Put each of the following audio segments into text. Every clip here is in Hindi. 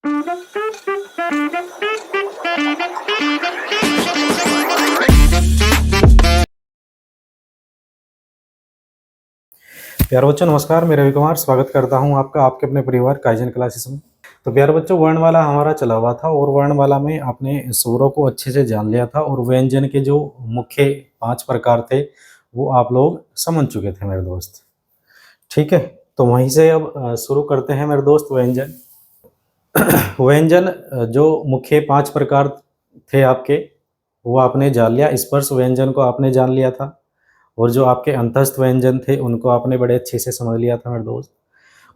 प्यारे बच्चों नमस्कार, मैं रवि कुमार स्वागत करता हूं आपका आपके अपने परिवार काइजन क्लासेस में। तो प्यारे बच्चों, वर्णमाला हमारा चला हुआ था और वर्णमाला में आपने स्वरों को अच्छे से जान लिया था और व्यंजन के जो मुख्य 5 प्रकार थे वो आप लोग समझ चुके थे मेरे दोस्त। ठीक है, तो वहीं से अब शुरू करते हैं मेरे दोस्त। व्यंजन व्यंजन जो मुख्य 5 प्रकार थे आपके, वो आपने जान लिया। स्पर्श व्यंजन को आपने जान लिया था और जो आपके अंतस्थ व्यंजन थे उनको आपने बड़े अच्छे से समझ लिया था मेरे दोस्त।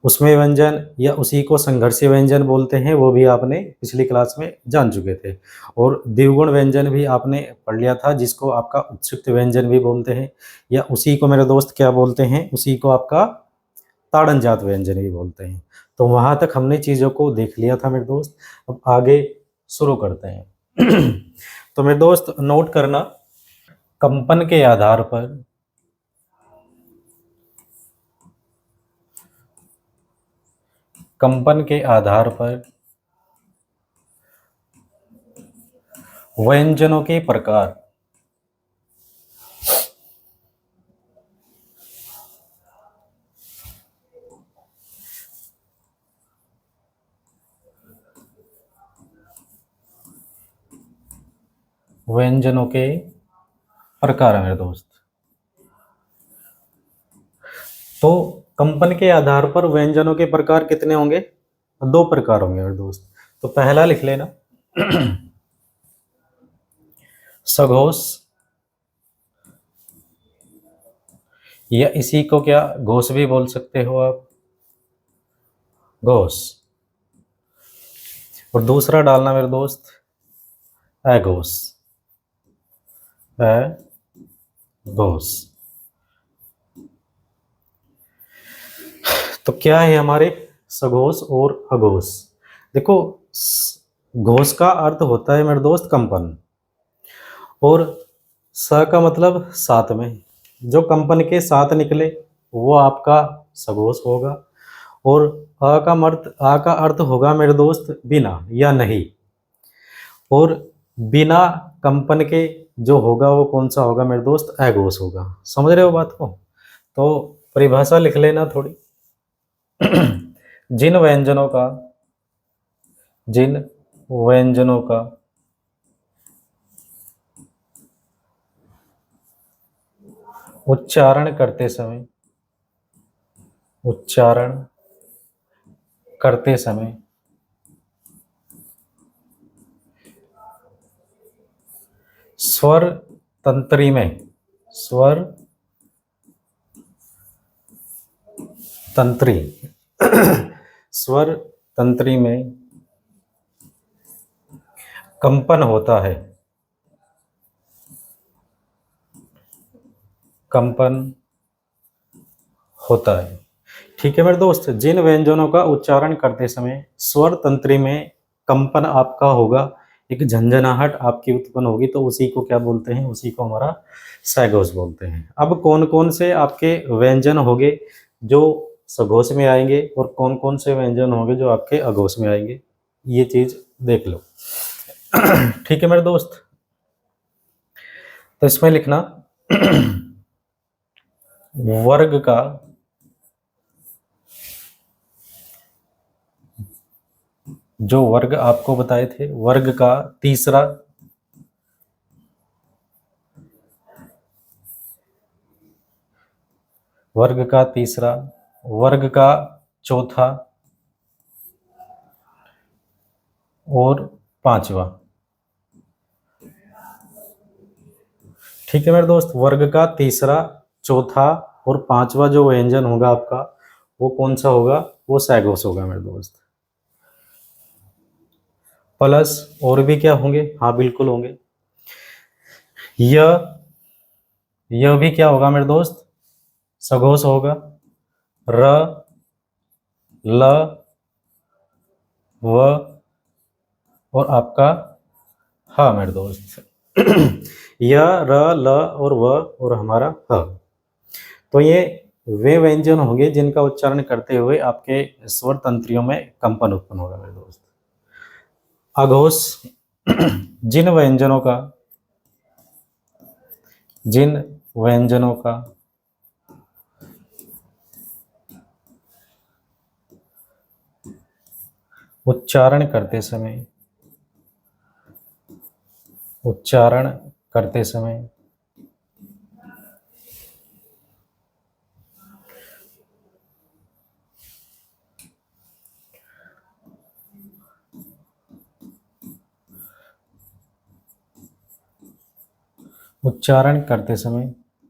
उसमें व्यंजन या उसी को संघर्षीय व्यंजन बोलते हैं, वो भी आपने पिछली क्लास में जान चुके थे। और द्विगुण व्यंजन भी आपने पढ़ लिया था, जिसको आपका उत्क्षिप्त व्यंजन भी बोलते हैं, या उसी को मेरे दोस्त क्या बोलते हैं, उसी को आपका ताड़नजात व्यंजन भी बोलते हैं। तो वहाँ तक हमने चीज़ों को देख लिया था मेरे दोस्त। अब आगे शुरू करते हैं। तो मेरे दोस्त नोट करना, कंपन के आधार पर व्यंजनों के प्रकार व्यंजनों के प्रकार है मेरे दोस्त। तो कंपन के आधार पर व्यंजनों के प्रकार कितने होंगे? 2 प्रकार होंगे मेरे दोस्त। तो पहला लिख लेना, सघोष, या इसी को क्या घोष भी बोल सकते हो आप, घोष। और दूसरा डालना मेरे दोस्त अघोष, अघोष। तो क्या है हमारे सघोष और अघोष? देखो, घोष का अर्थ होता है मेरे दोस्त कंपन, और स का मतलब साथ में, जो कंपन के साथ निकले वो आपका सघोष होगा। और आ का अर्थ होगा मेरे दोस्त बिना या नहीं, और बिना कंपन के जो होगा वो कौन सा होगा मेरे दोस्त? अघोष होगा। समझ रहे हो बात को? तो परिभाषा लिख लेना थोड़ी। जिन व्यंजनों का उच्चारण करते समय स्वर तंत्री में कंपन होता है, ठीक है मेरे दोस्त। जिन व्यंजनों का उच्चारण करते समय स्वर तंत्री में कंपन आपका होगा, एक झंझनाहट आपकी उत्पन्न होगी, तो उसी को क्या बोलते हैं? उसी को हमारा सघोष बोलते हैं। अब कौन कौन से आपके व्यंजन होंगे जो सघोष में आएंगे और कौन कौन से व्यंजन होंगे जो आपके अघोष में आएंगे, ये चीज देख लो। ठीक है मेरे दोस्त, तो इसमें लिखना वर्ग का जो वर्ग आपको बताए थे, वर्ग का तीसरा, वर्ग का चौथा और पांचवा। ठीक है मेरे दोस्त, वर्ग का तीसरा, चौथा और पांचवा जो व्यंजन होगा आपका, वो कौन सा होगा? वो सघोष होगा मेरे दोस्त। प्लस और भी क्या होंगे? हाँ बिल्कुल होंगे। यह भी क्या होगा मेरे दोस्त? सघोष होगा। र, ल, व और आपका ह मेरे दोस्त। य, र, ल और व और हमारा ह। तो ये वे व्यंजन होंगे जिनका उच्चारण करते हुए आपके स्वर तंत्रियों में कंपन उत्पन्न होगा मेरे दोस्त। अघोष जिन व्यंजनों का उच्चारण करते समय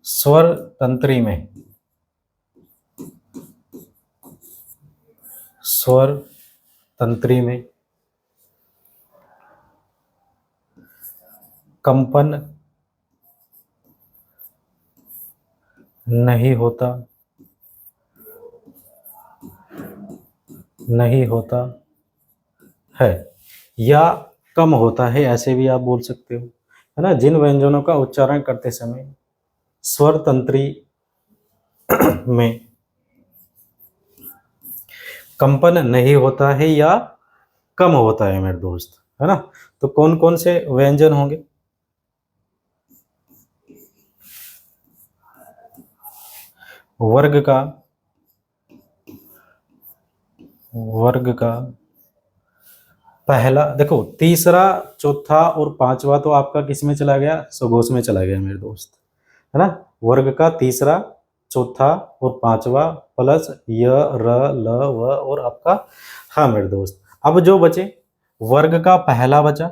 स्वर तंत्री में कंपन नहीं होता है या कम होता है, ऐसे भी आप बोल सकते हो, है ना। जिन व्यंजनों का उच्चारण करते समय स्वर तंत्री में कंपन नहीं होता है या कम होता है मेरे दोस्त, है ना। तो कौन कौन से व्यंजन होंगे? वर्ग का पहला, देखो तीसरा, चौथा और पांचवा तो आपका किस में चला गया? सघोष में चला गया मेरे दोस्त, है ना। वर्ग का तीसरा, चौथा और पांचवा प्लस य, र, ल, व और आपका हाँ मेरे दोस्त। अब जो बचे, वर्ग का पहला बचा,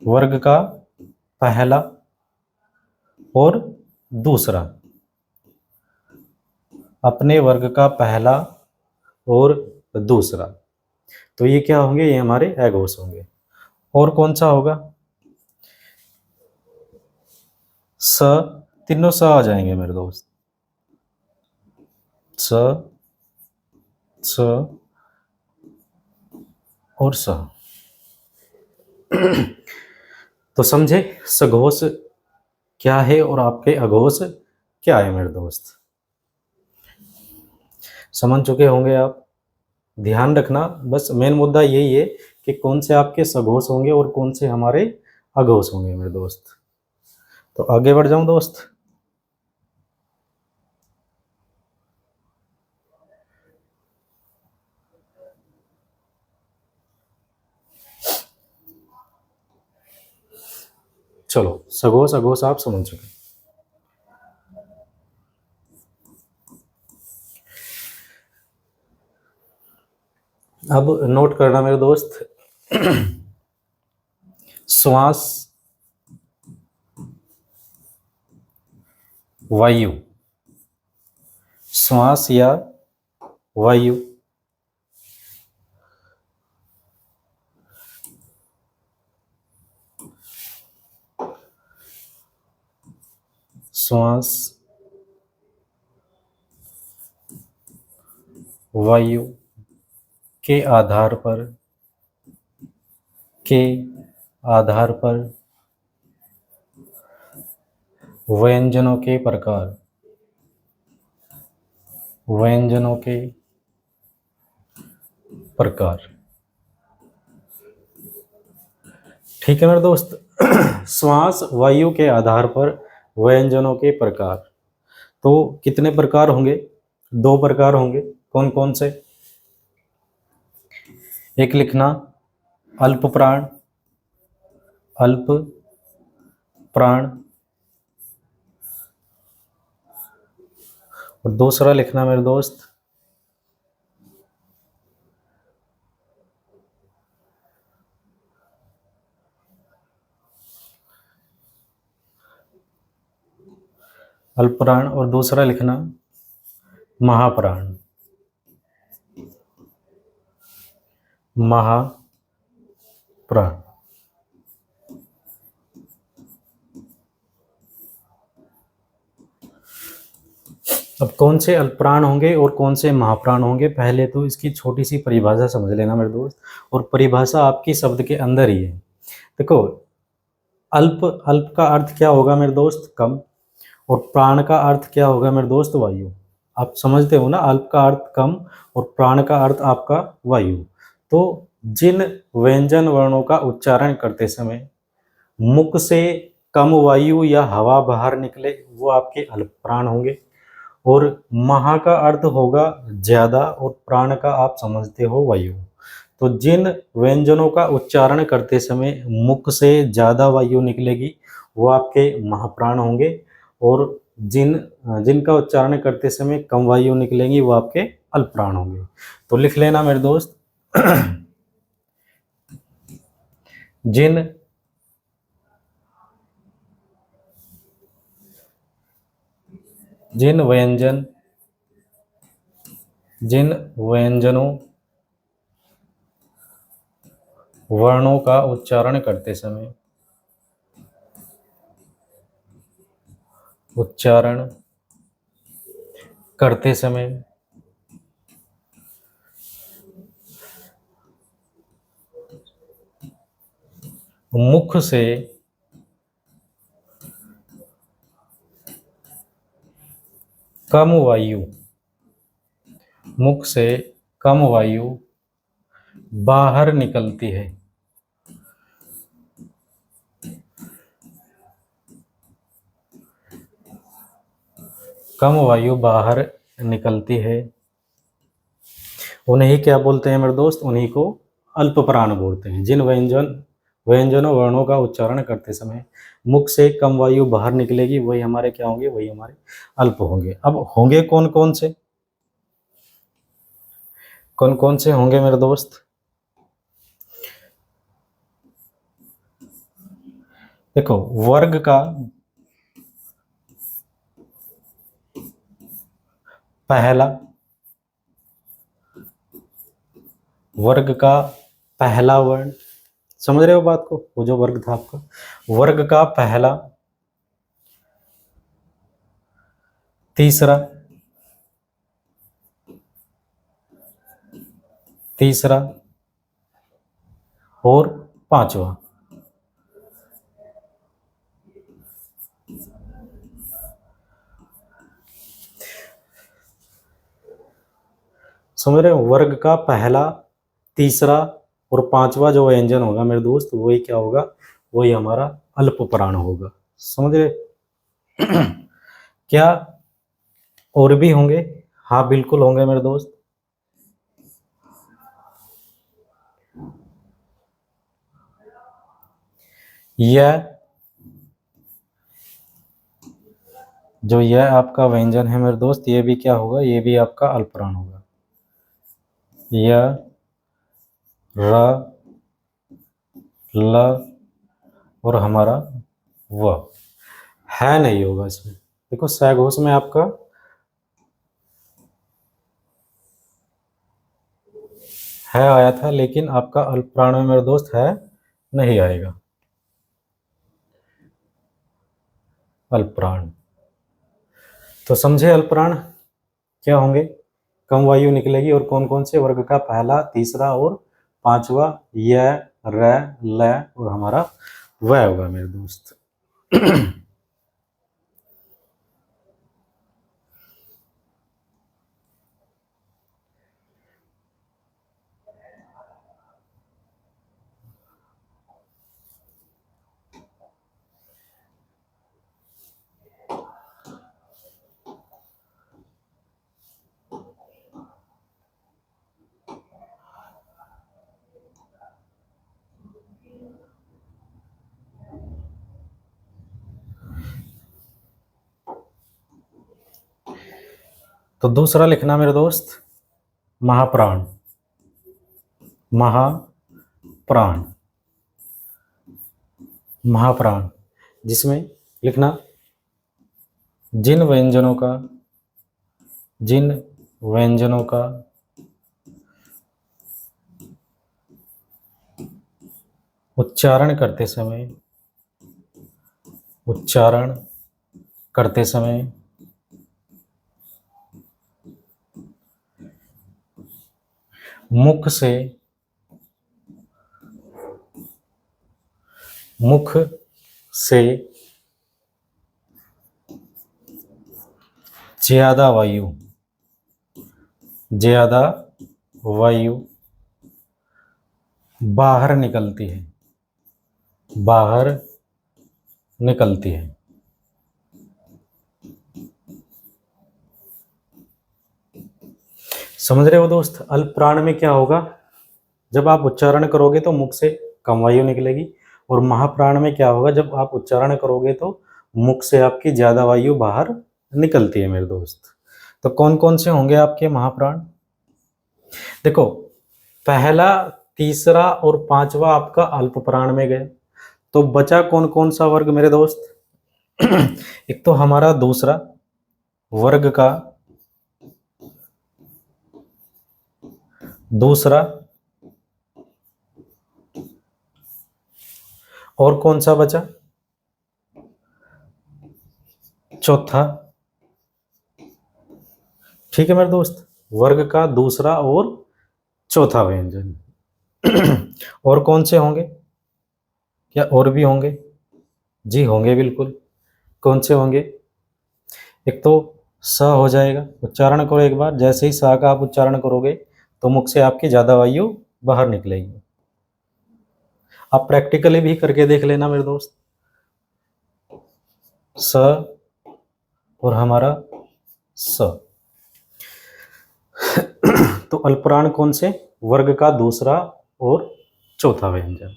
वर्ग का पहला और दूसरा, अपने वर्ग का पहला और दूसरा, तो ये क्या होंगे? ये हमारे अघोष होंगे। और कौन सा होगा? स, तीनों स आ जाएंगे मेरे दोस्त, स, स और स। तो समझे सघोष क्या है और आपके अघोष क्या है मेरे दोस्त? समझ चुके होंगे आप। ध्यान रखना, बस मेन मुद्दा यही है कि कौन से आपके सघोष होंगे और कौन से हमारे अघोष होंगे मेरे दोस्त। तो आगे बढ़ जाऊं दोस्त। चलो, सघोष अघोष आप समझ चुके। अब नोट करना मेरे दोस्त, श्वास, वायु, श्वास या वायु, श्वास, वायु के आधार पर व्यंजनों के प्रकार, ठीक है मेरे दोस्त। श्वास वायु के आधार पर व्यंजनों के प्रकार, तो कितने प्रकार होंगे? 2 प्रकार होंगे। कौन कौन से? एक लिखना अल्प प्राण और दूसरा लिखना मेरे दोस्त अल्पप्राण और दूसरा लिखना महाप्राण। अब कौन से अल्पप्राण होंगे और कौन से महाप्राण होंगे, पहले तो इसकी छोटी सी परिभाषा समझ लेना मेरे दोस्त, और परिभाषा आपकी शब्द के अंदर ही है। देखो, अल्प का अर्थ क्या होगा मेरे दोस्त? कम। और प्राण का अर्थ क्या होगा मेरे दोस्त? वायु। आप समझते हो ना, अल्प का अर्थ कम और प्राण का अर्थ आपका वायु। तो जिन व्यंजन वर्णों का उच्चारण करते समय मुख से कम वायु या हवा बाहर निकले वो आपके अल्प प्राण होंगे। और महा का अर्थ होगा ज्यादा और प्राण का आप समझते हो वायु। तो जिन व्यंजनों का उच्चारण करते समय मुख से ज्यादा वायु निकलेगी वो आपके महाप्राण होंगे। और जिनका उच्चारण करते समय कम वायु निकलेंगी वो आपके अल्प प्राण होंगे। तो लिख लेना मेरे दोस्त। जिन जिन व्यंजन जिन व्यंजनों वर्णों का उच्चारण करते समय मुख से कम वायु मुख से कम वायु बाहर निकलती है। कम वायु बाहर निकलती है उन्हें क्या बोलते हैं मेरे दोस्त? उन्हीं को अल्प प्राण बोलते हैं। जिन व्यंजनों वर्णों का उच्चारण करते समय मुख से कम वायु बाहर निकलेगी वही हमारे क्या होंगे? वही हमारे अल्प होंगे। अब होंगे कौन कौन से होंगे मेरे दोस्त? देखो, पहला वर्ग का पहला वर्ण, समझ रहे हो बात को? वो जो वर्ग था आपका, वर्ग का पहला, तीसरा और पांचवा। समझ रहे हो? वर्ग का पहला, तीसरा और पांचवा जो व्यंजन होगा मेरे दोस्त, वही क्या होगा? वही हमारा अल्प प्राण होगा। समझ रहे? क्या और भी होंगे? हाँ बिल्कुल होंगे मेरे दोस्त। यह जो यह आपका व्यंजन है मेरे दोस्त, ये भी क्या होगा? ये भी आपका अल्प प्राण होगा। यह, र, ल और हमारा व है नहीं होगा इसमें। देखो, सघोष में आपका है आया था, लेकिन आपका अल्प प्राण में मेरे दोस्त है नहीं आएगा। अल्प प्राण तो समझे, अल्प प्राण क्या होंगे? कम वायु निकलेगी। और कौन कौन से? वर्ग का पहला, तीसरा और पांचवा। य, र, ल और हमारा वह होगा मेरे दोस्त। तो दूसरा लिखना मेरे दोस्त, महाप्राण। महाप्राण महाप्राण जिसमें लिखना जिन व्यंजनों का उच्चारण करते समय मुख से ज्यादा वायु बाहर निकलती है, बाहर निकलती है। समझ रहे हो दोस्त? अल्प प्राण में क्या होगा, जब आप उच्चारण करोगे तो मुख से कम वायु निकलेगी, और महाप्राण में क्या होगा, जब आप उच्चारण करोगे तो मुख से आपकी ज्यादा वायु बाहर निकलती है मेरे दोस्त। तो कौन कौन से होंगे आपके महाप्राण? देखो, पहला, तीसरा और पांचवा आपका अल्प प्राण में गया, तो बचा कौन कौन सा वर्ग मेरे दोस्त? एक तो हमारा दूसरा वर्ग का दूसरा, और कौन सा बचा? चौथा। ठीक है मेरे दोस्त, वर्ग का दूसरा और चौथा व्यंजन। और कौन से होंगे? क्या और भी होंगे? जी होंगे, बिल्कुल। कौन से होंगे? एक तो स हो जाएगा, उच्चारण करो एक बार, जैसे ही स का आप उच्चारण करोगे तो मुख से आपकी ज्यादा वायु बाहर निकलेगी। आप प्रैक्टिकली भी करके देख लेना मेरे दोस्त। स और हमारा स। तो अल्पप्राण कौन से? वर्ग का दूसरा और चौथा व्यंजन,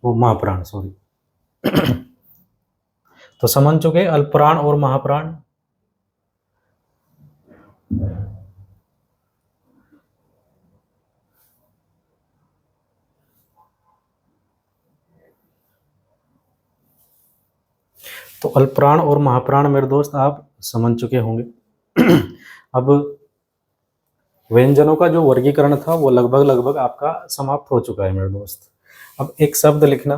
वो महाप्राण, सॉरी। तो समझ चुके अल्पप्राण और महाप्राण। तो अल्पप्राण और महाप्राण मेरे दोस्त आप समझ चुके होंगे। अब व्यंजनों का जो वर्गीकरण था वो लगभग लगभग आपका समाप्त हो चुका है मेरे दोस्त। अब एक शब्द लिखना,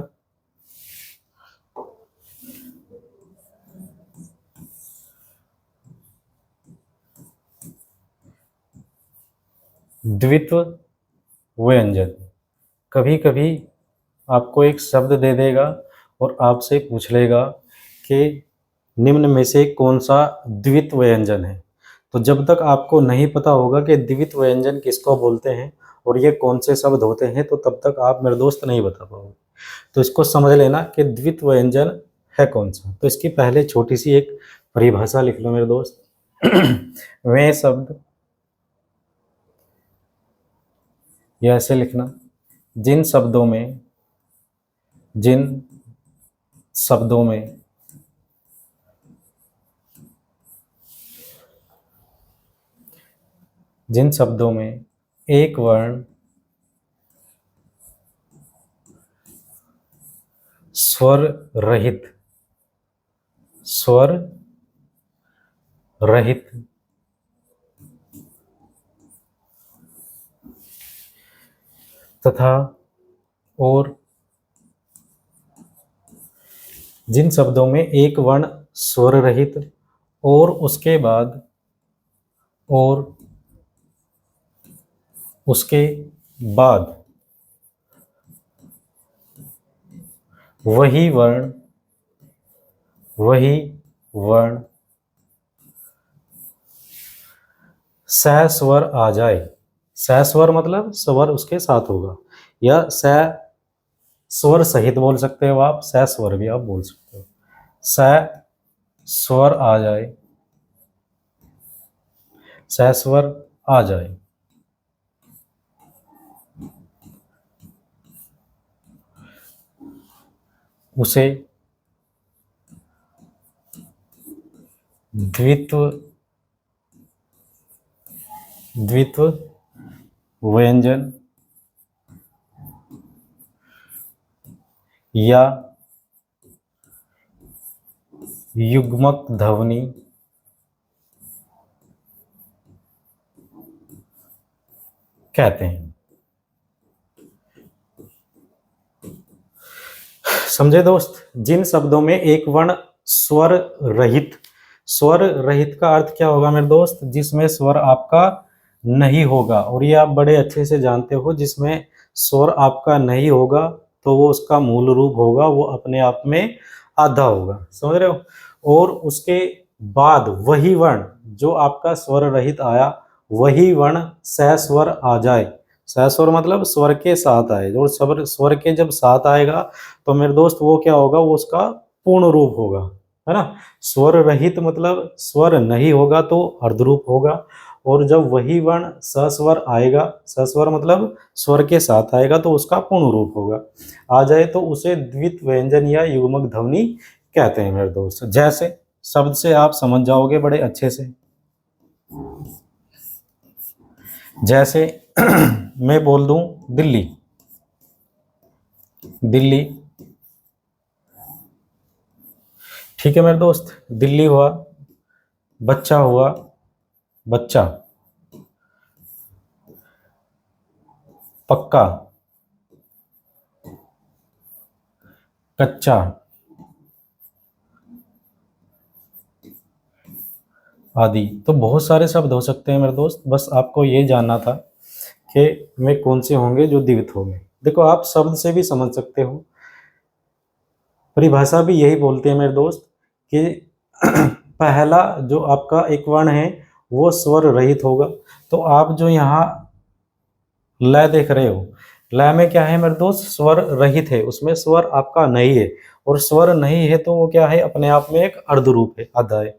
द्वित्व व्यंजन। कभी कभी आपको एक शब्द दे देगा और आपसे पूछ लेगा कि निम्न में से कौन सा द्वित्व व्यंजन है। तो जब तक आपको नहीं पता होगा कि द्वित्व व्यंजन किसको बोलते हैं और ये कौन से शब्द होते हैं, तो तब तक आप मेरे दोस्त नहीं बता पाओगे। तो इसको समझ लेना कि द्वित्व व्यंजन है कौन सा। तो इसकी पहले छोटी सी एक परिभाषा लिख लो मेरे दोस्त। वे शब्द, या ऐसे लिखना, जिन शब्दों में जिन शब्दों में जिन शब्दों में एक वर्ण स्वर रहित तथा और जिन शब्दों में एक वर्ण स्वर रहित और उसके बाद वही वर्ण सस्वर आ जाए। सस्वर मतलब स्वर उसके साथ होगा, या स्वर सहित बोल सकते हो आप, सस्वर भी आप बोल सकते हो। सस्वर आ जाए, सस्वर आ जाए, उसे द्वित्व व्यंजन या युग्मक ध्वनि कहते हैं। समझे दोस्त? जिन शब्दों में एक वर्ण स्वर रहित का अर्थ क्या होगा मेरे दोस्त? जिसमें स्वर आपका नहीं होगा, और ये आप बड़े अच्छे से जानते हो। जिसमें स्वर आपका नहीं होगा तो वो उसका मूल रूप होगा, वो अपने आप में आधा होगा। समझ रहे हो? और उसके बाद वही वर्ण जो आपका स्वर रहित आया, वही वर्ण सस्वर आ जाए, सहस्वर मतलब स्वर के साथ आए, जो स्वर के जब साथ आएगा तो मेरे दोस्त वो क्या होगा, वो उसका पूर्ण रूप होगा, है ना। स्वर रहित मतलब स्वर नहीं होगा तो अर्ध रूप होगा, और जब वही वर्ण सस्वर आएगा, सस्वर मतलब स्वर के साथ आएगा तो उसका पूर्ण रूप होगा। आ जाए तो उसे द्वित व्यंजन या युग्मक ध्वनि कहते हैं मेरे दोस्त। जैसे शब्द से आप समझ जाओगे बड़े अच्छे से। जैसे मैं बोल दूं दिल्ली, दिल्ली, ठीक है मेरे दोस्त। दिल्ली हुआ, बच्चा हुआ, बच्चा, पक्का, कच्चा आदि। तो बहुत सारे शब्द हो सकते हैं मेरे दोस्त, बस आपको ये जानना था कि वे कौन से होंगे जो द्वित होंगे। देखो आप शब्द से भी समझ सकते हो, परिभाषा भी यही बोलते हैं मेरे दोस्त कि पहला जो आपका एक वर्ण है वो स्वर रहित होगा। तो आप जो यहाँ लय देख रहे हो, लय में क्या है मेरे दोस्त, स्वर रहित है, उसमें स्वर आपका नहीं है, और स्वर नहीं है तो वो क्या है, अपने आप में एक अर्ध रूप है, आधा है,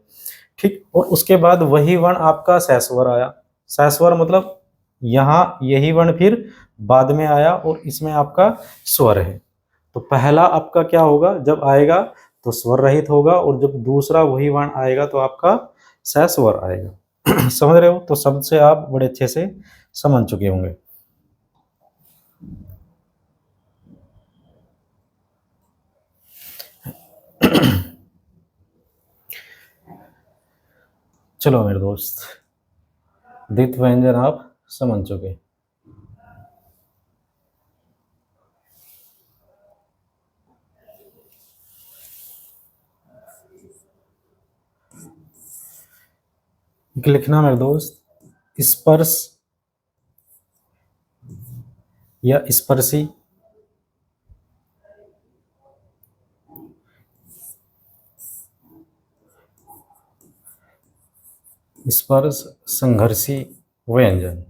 ठीक। और उसके बाद वही वर्ण आपका सहस्वर आया, सहस्वर मतलब यहाँ यही वर्ण फिर बाद में आया और इसमें आपका स्वर है। तो पहला आपका क्या होगा, जब आएगा तो स्वर रहित होगा, और जब दूसरा वही वर्ण आएगा तो आपका सहस्वर आएगा। समझ रहे हो, तो शब्द से आप बड़े अच्छे से समझ चुके होंगे। चलो मेरे दोस्त, द्वित व्यंजन आप समझ चुके। लिखना मेरे दोस्त, स्पर्श या स्पर्शी, स्पर्श संघर्षी व्यंजन।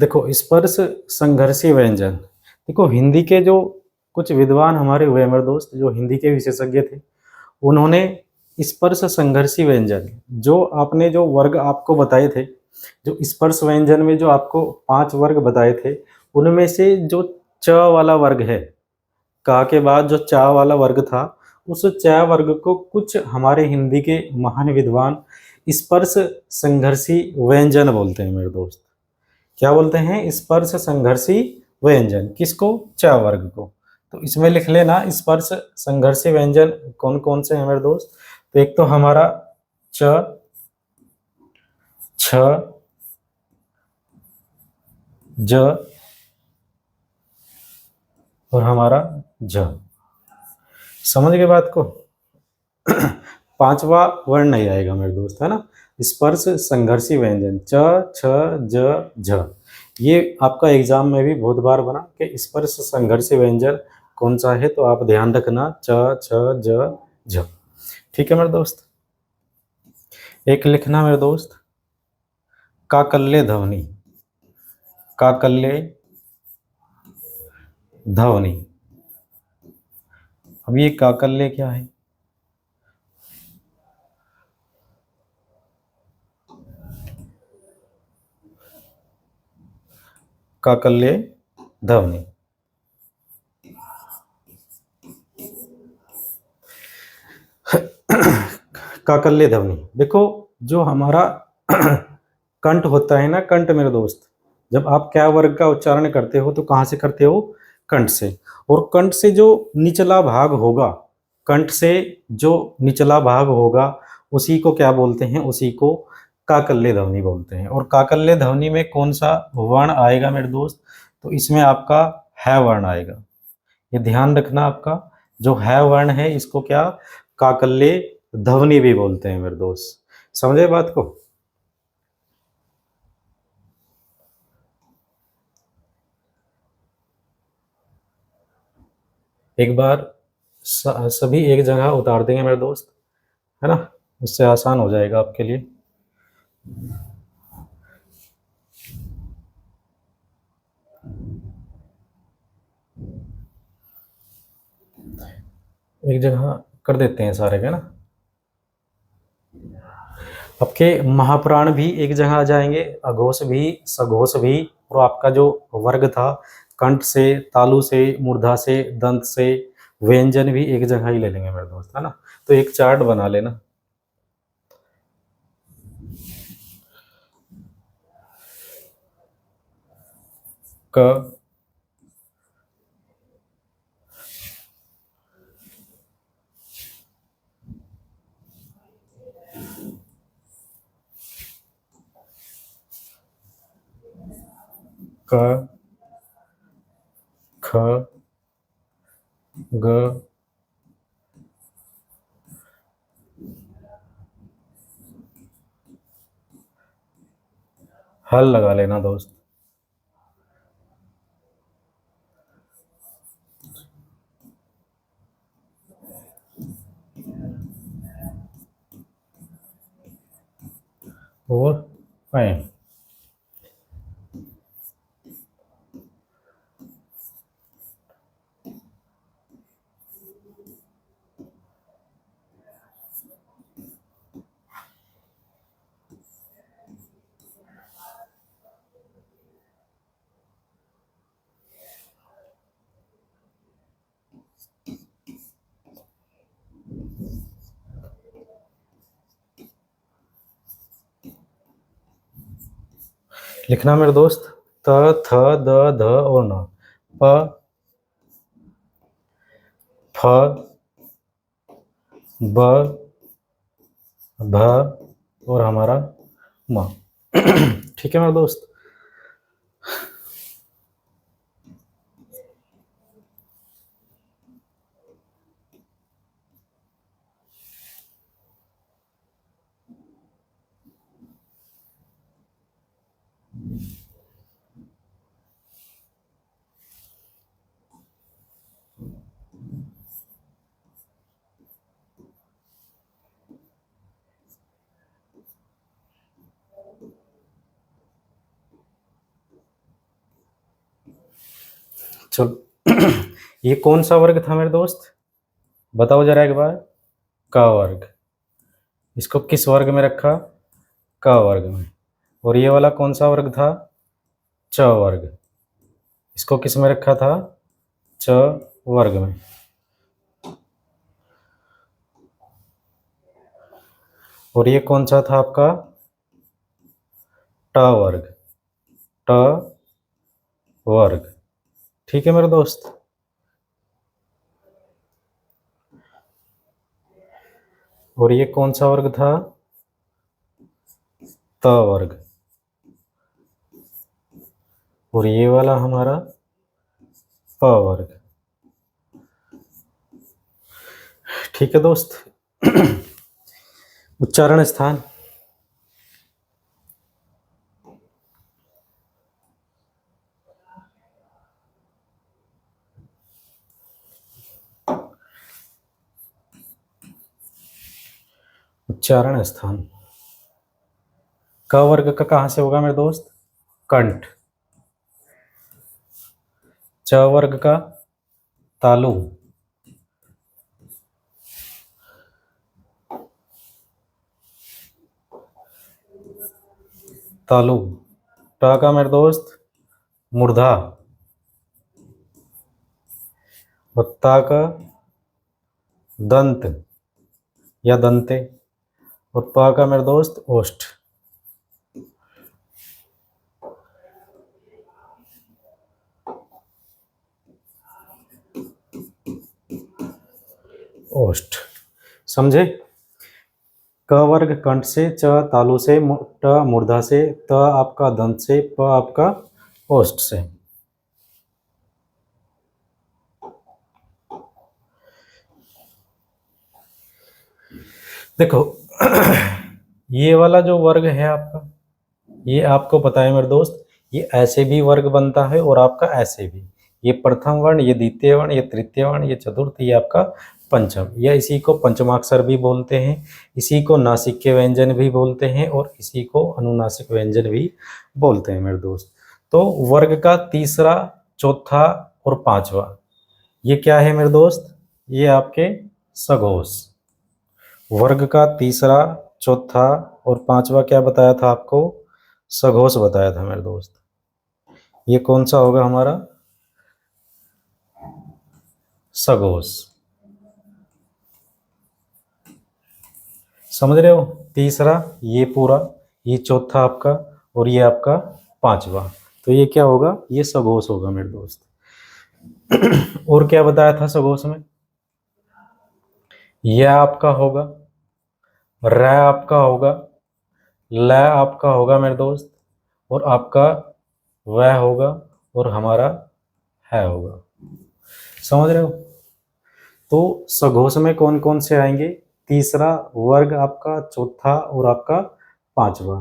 देखो स्पर्श संघर्षी व्यंजन, देखो हिंदी के जो कुछ विद्वान हमारे हुए मेरे दोस्त, जो हिंदी के विशेषज्ञ थे, उन्होंने स्पर्श संघर्षी व्यंजन, जो आपने जो वर्ग आपको बताए थे, जो स्पर्श व्यंजन में जो आपको 5 वर्ग बताए थे, उनमें से जो च वाला वर्ग है, का के बाद जो चा वाला वर्ग था, उस च वर्ग को कुछ हमारे हिंदी के महान विद्वान स्पर्श संघर्षी व्यंजन बोलते हैं मेरे दोस्त। क्या बोलते हैं, स्पर्श संघर्षी व्यंजन, किसको, च वर्ग को। तो इसमें लिख लेना स्पर्श संघर्षी व्यंजन कौन कौन से हैं मेरे दोस्त। तो एक तो हमारा च, छ, ज और हमारा झ। समझ गए बात को। पांचवा वर्ण नहीं आएगा मेरे दोस्त, है ना। स्पर्श संघर्षी व्यंजन च, छ, ज, झ। ये आपका एग्जाम में भी बहुत बार बना कि स्पर्श संघर्षी व्यंजन कौन सा है, तो आप ध्यान रखना च, छ, ज, झ। ठीक है मेरे दोस्त। एक लिखना मेरे दोस्त, काकल्य ध्वनि, काकल्य ध्वनि। अब ये काकल्य क्या है, काकल्य ध्वनि। काकल्य ध्वनि, देखो जो हमारा कंठ होता है ना, कंठ मेरे दोस्त, जब आप क्या वर्ग का उच्चारण करते हो तो कहाँ से करते हो, कंठ से। और कंठ से जो निचला भाग होगा, कंठ से जो निचला भाग होगा उसी को क्या बोलते हैं, उसी को काकल्य ध्वनि बोलते हैं। और काकल्य ध्वनि में कौन सा वर्ण आएगा मेरे दोस्त, तो इसमें आपका है वर्ण आएगा। ये ध्यान रखना, आपका जो है वर्ण है इसको क्या, काकल्य ध्वनि भी बोलते हैं मेरे दोस्त। समझे बात को। एक बार सभी एक जगह उतार देंगे मेरे दोस्त, है ना। उससे आसान हो जाएगा आपके लिए। एक जगह कर देते हैं सारे के ना। आपके महाप्राण भी एक जगह आ जाएंगे, अघोष भी, सघोष भी, और आपका जो वर्ग था कंठ से, तालु से, मूर्धा से, दंत से, व्यंजन भी एक जगह ही ले लेंगे मेरे दोस्त, है ना। तो एक चार्ट बना लेना। क, क, ख, ग, हल लगा लेना दोस्त। और पै, लिखना मेरे दोस्त। त, थ, द, ध और न। प, फ, ब, भ और हमारा म। ठीक है मेरे दोस्त। चलो ये कौन सा वर्ग था मेरे दोस्त, बताओ जरा एक बार। क वर्ग। इसको किस वर्ग में रखा, क वर्ग में। और ये वाला कौन सा वर्ग था, च वर्ग। इसको किस में रखा था, च वर्ग में। और ये कौन सा था आपका, ट वर्ग, ट वर्ग। ठीक है मेरे दोस्त। और ये कौन सा वर्ग था, त वर्ग। और ये वाला हमारा प वर्ग। ठीक है दोस्त। उच्चारण स्थान, उच्चारण स्थान। क वर्ग का कहां से होगा मेरे दोस्त, कंठ। च वर्ग का तालु। तालु। ट का मेरे दोस्त मूर्धा। और ता का दंत या दंते। और प का मेरे दोस्त ओष्ठ। ओष्ठ, समझे। क वर्ग कंठ से, च तालु से, ट मूर्धा से, त आपका दंत से, प आपका ओष्ठ से। देखो ये वाला जो वर्ग है आपका, ये आपको पता है मेरे दोस्त, ये ऐसे भी वर्ग बनता है और आपका ऐसे भी। ये प्रथम वर्ण, ये द्वितीय वर्ण, ये तृतीय वर्ण, ये चतुर्थ, ये आपका पंचम, या इसी को पंचमाक्षर भी बोलते हैं, इसी को नासिक के व्यंजन भी बोलते हैं और इसी को अनुनासिक व्यंजन भी बोलते हैं मेरे दोस्त। तो वर्ग का तीसरा, चौथा और पांचवा ये क्या है मेरे दोस्त? ये आपके सघोष। वर्ग का तीसरा, चौथा और पांचवा क्या बताया था आपको? सघोष बताया था मेरे दोस्त। ये कौन सा होगा हमारा? सघोष। समझ रहे हो? तीसरा ये पूरा, ये चौथा आपका और ये आपका पांचवा, तो ये क्या होगा? ये सघोष होगा मेरे दोस्त। और क्या बताया था सघोष में? यह आपका होगा, र आपका होगा, ल आपका होगा मेरे दोस्त, और आपका वह होगा और हमारा है होगा। समझ रहे हो? तो सघोष में कौन कौन से आएंगे? तीसरा वर्ग आपका, चौथा और आपका पांचवा,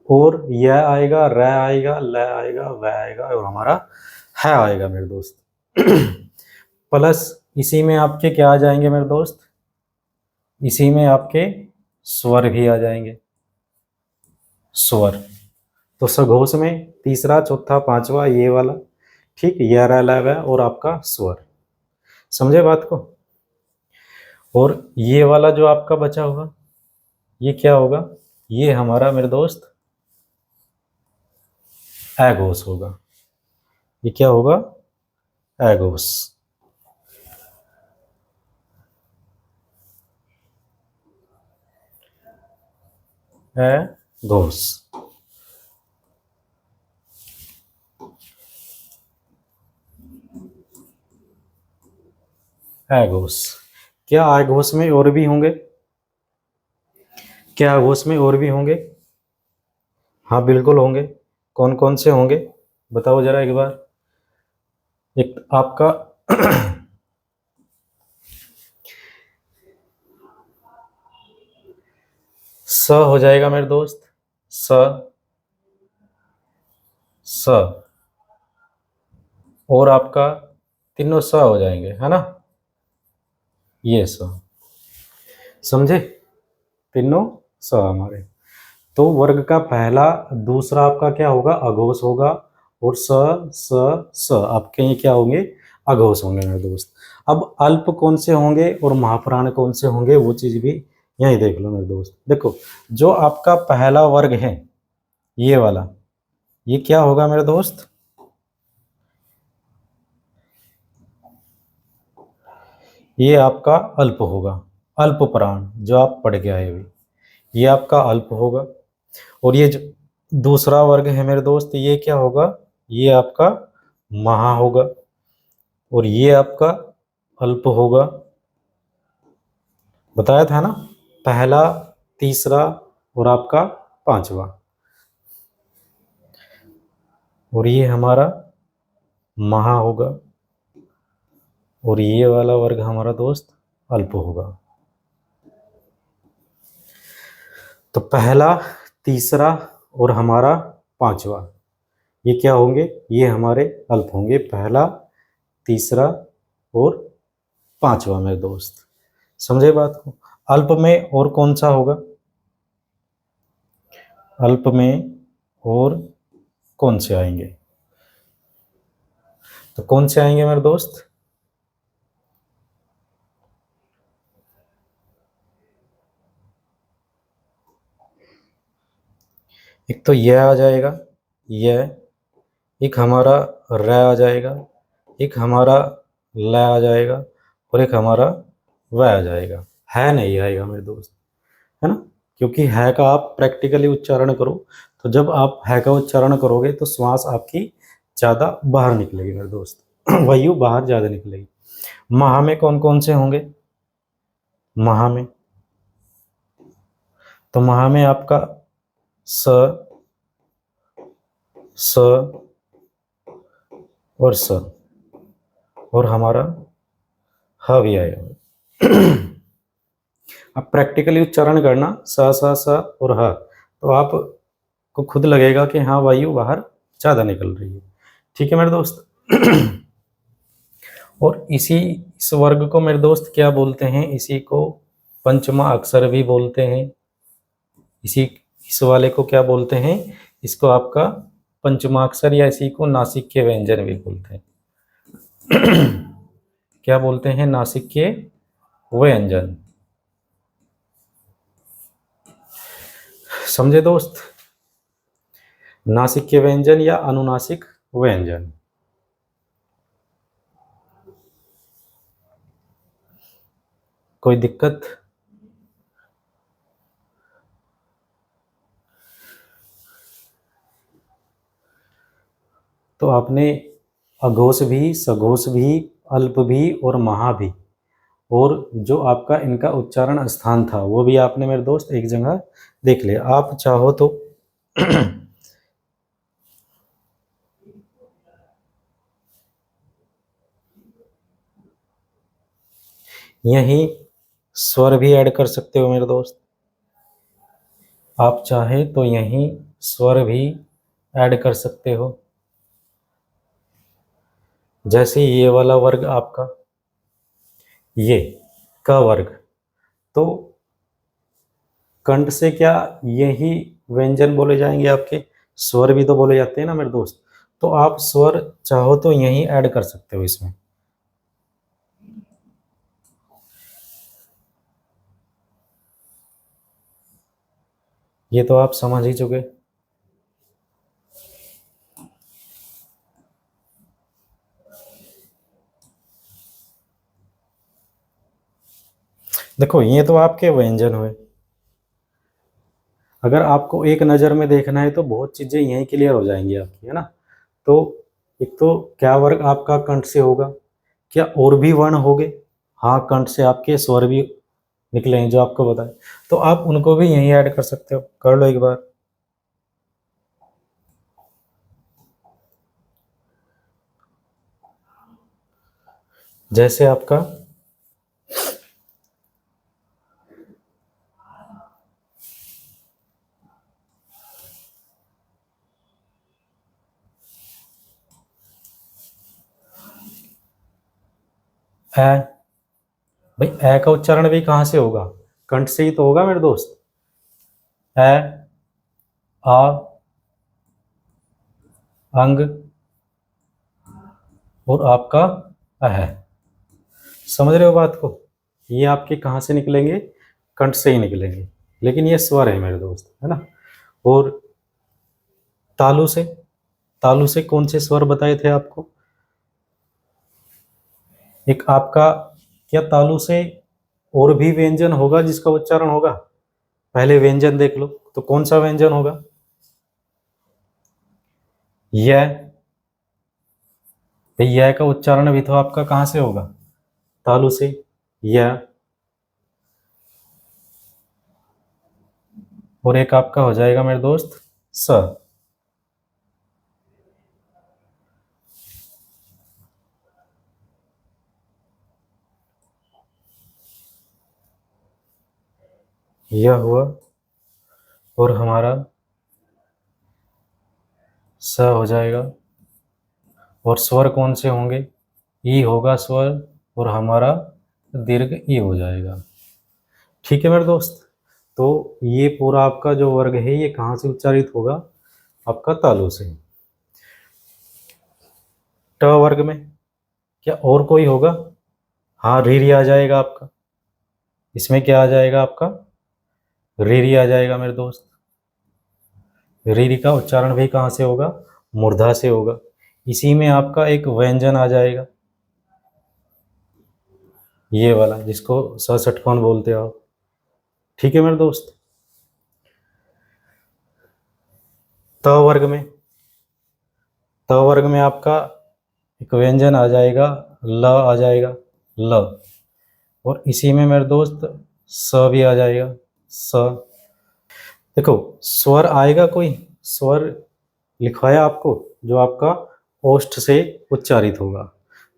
और यह आएगा, र आएगा, ल आएगा, वह आएगा और हमारा है आएगा मेरे दोस्त। प्लस इसी में आपके क्या आ जाएंगे मेरे दोस्त? इसी में आपके स्वर भी आ जाएंगे, स्वर। तो सघोष में तीसरा, चौथा, पांचवा ये वाला, ठीक, यह र ल व और आपका स्वर। समझे बात को? और ये वाला जो आपका बचा होगा ये क्या होगा? ये हमारा मेरे दोस्त अघोष होगा। ये क्या होगा? अघोष। अघोष। अघोष। क्या अघोष में और भी होंगे? क्या अघोष में और भी होंगे? हाँ बिल्कुल होंगे। कौन कौन से होंगे बताओ जरा एक बार। एक आपका स हो जाएगा मेरे दोस्त, स, स, और आपका तीनों स हो जाएंगे, है ना? ये स, समझे? तीनों स हमारे। तो वर्ग का पहला, दूसरा आपका क्या होगा? अघोष होगा, और स स स आपके ये क्या होंगे? अघोष होंगे मेरे दोस्त। अब अल्प कौन से होंगे और महाप्राण कौन से होंगे वो चीज भी यही देख लो मेरे दोस्त। देखो, जो आपका पहला वर्ग है ये वाला, ये क्या होगा मेरे दोस्त? ये आपका अल्प होगा, अल्प प्राण जो आप पढ़ के आए हुए, ये आपका अल्प होगा। और ये जो दूसरा वर्ग है मेरे दोस्त, ये क्या होगा? ये आपका महा होगा, और ये आपका अल्प होगा। बताया था ना, पहला, तीसरा और आपका पांचवा, और ये हमारा महा होगा, और ये वाला वर्ग हमारा दोस्त अल्प होगा। तो पहला, तीसरा और हमारा पांचवा ये क्या होंगे? ये हमारे अल्प होंगे, पहला, तीसरा और पांचवा मेरे दोस्त। समझे बात को? अल्प में और कौन सा होगा? अल्प में और कौन से आएंगे? तो कौन से आएंगे मेरे दोस्त? एक तो यह आ जाएगा, यह, एक हमारा र आ जाएगा, एक हमारा ल आ जाएगा, और एक हमारा वह आ जाएगा। है नहीं आएगा मेरे दोस्त, है ना? क्योंकि है का आप प्रैक्टिकली उच्चारण करो, तो जब आप है का उच्चारण करोगे तो श्वास आपकी ज़्यादा बाहर निकलेगी मेरे दोस्त, वायु बाहर ज़्यादा निकलेगी। महा में कौन कौन से होंगे? महा में, तो महा में आपका स, स और स, और हमारा ह भी आएगा। अब प्रैक्टिकली उच्चारण करना, स स स और ह, तो आप को खुद लगेगा कि हाँ वायु बाहर ज़्यादा निकल रही है। ठीक है मेरे दोस्त। और इस वर्ग को मेरे दोस्त क्या बोलते हैं, इसी को पंचमा अक्षर भी बोलते हैं। इस वाले को क्या बोलते हैं, इसको आपका पंचमाक्षर या इसी को नासिक के व्यंजन भी बोलते हैं। क्या बोलते हैं, नासिक के व्यंजन। समझे दोस्त, नासिक के व्यंजन या अनुनासिक व्यंजन। कोई दिक्कत? तो आपने अघोष भी, सघोष भी, अल्प भी और महा भी, और जो आपका इनका उच्चारण स्थान था वो भी आपने मेरे दोस्त एक जगह देख लिया। आप चाहो तो यहीं स्वर भी ऐड कर सकते हो मेरे दोस्त। आप चाहे तो यहीं स्वर भी ऐड कर सकते हो। जैसे ये वाला वर्ग आपका, ये का वर्ग, तो कंठ से क्या यही व्यंजन बोले जाएंगे आपके, स्वर भी तो बोले जाते हैं ना मेरे दोस्त। तो आप स्वर चाहो तो यहीं ऐड कर सकते हो इसमें। ये तो आप समझ ही चुके। देखो ये तो आपके व्यंजन हुए। अगर आपको एक नज़र में देखना है तो बहुत चीज़ें यहीं क्लियर हो जाएंगी आपकी, है ना। तो एक तो क्या वर्ग आपका कंठ से होगा, क्या और भी वर्ण होंगे? हाँ, कंठ से आपके स्वर भी निकले हैं जो आपको बताए, तो आप उनको भी यहीं ऐड कर सकते हो। कर लो एक बार। जैसे आपका ए, भाई ए का उच्चारण भी कहाँ से होगा, कंठ से ही तो होगा मेरे दोस्त। ए, आ, अंग और आपका अह। समझ रहे हो बात को, ये आपके कहाँ से निकलेंगे, कंठ से ही निकलेंगे, लेकिन ये स्वर है मेरे दोस्त, है ना। और तालु से कौन से स्वर बताए थे आपको, एक आपका, क्या तालु से और भी व्यंजन होगा जिसका उच्चारण होगा? पहले व्यंजन देख लो, तो कौन सा व्यंजन होगा? यह। यह का उच्चारण भी तो आपका कहाँ से होगा, तालु से। यह। और एक आपका हो जाएगा मेरे दोस्त स। यह हुआ, और हमारा स हो जाएगा। और स्वर कौन से होंगे, ई होगा स्वर, और हमारा दीर्घ ई हो जाएगा। ठीक है मेरे दोस्त, तो ये पूरा आपका जो वर्ग है ये कहाँ से उच्चारित होगा, आपका तालु से। ट वर्ग में क्या और कोई होगा? हाँ, रीरी आ जाएगा आपका। इसमें क्या आ जाएगा आपका, रीरी आ जाएगा मेरे दोस्त। रीरी का उच्चारण भी कहाँ से होगा, मूर्धा से होगा। इसी में आपका एक व्यंजन आ जाएगा, ये वाला जिसको सषटकोण बोलते हो आप। ठीक है मेरे दोस्त। त वर्ग में, त वर्ग में आपका एक व्यंजन आ जाएगा, ल आ जाएगा, ल। और इसी में मेरे दोस्त स भी आ जाएगा, स। देखो स्वर आएगा कोई, स्वर लिखवाया आपको जो आपका ओष्ठ से उच्चारित होगा,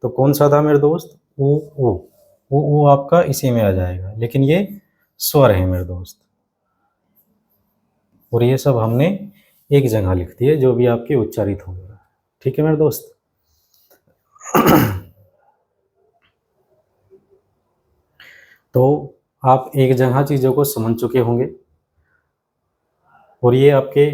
तो कौन सा था मेरे दोस्त, ऊ ऊ। ऊ आपका इसी में आ जाएगा, लेकिन ये स्वर है मेरे दोस्त। और ये सब हमने एक जगह लिख दिए जो भी आपके उच्चारित होगा। ठीक है मेरे दोस्त। तो आप एक जगह चीज़ों को समझ चुके होंगे और ये आपके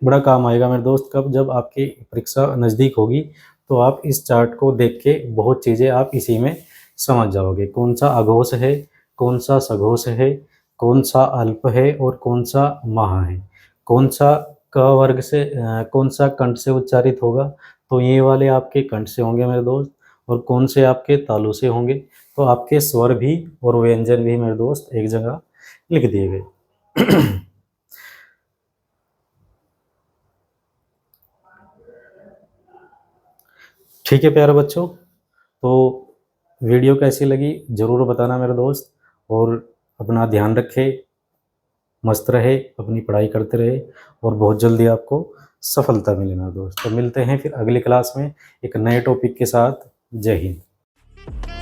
बड़ा काम आएगा मेरे दोस्त, कब, जब आपकी परीक्षा नज़दीक होगी तो आप इस चार्ट को देख के बहुत चीज़ें आप इसी में समझ जाओगे। कौन सा अघोष है, कौन सा सघोष है, कौन सा अल्प है और कौन सा महा है, कौन सा क वर्ग से कौन सा कंठ से उच्चारित होगा, तो ये वाले आपके कंठ से होंगे मेरे दोस्त, और कौन से आपके तालु से होंगे। तो आपके स्वर भी और व्यंजन भी मेरे दोस्त एक जगह लिख दिए गए। ठीक है प्यारे बच्चों, तो वीडियो कैसी लगी ज़रूर बताना मेरे दोस्त, और अपना ध्यान रखें, मस्त रहे, अपनी पढ़ाई करते रहे और बहुत जल्दी आपको सफलता मिले मेरे दोस्त। तो मिलते हैं फिर अगली क्लास में एक नए टॉपिक के साथ। जय हिंद।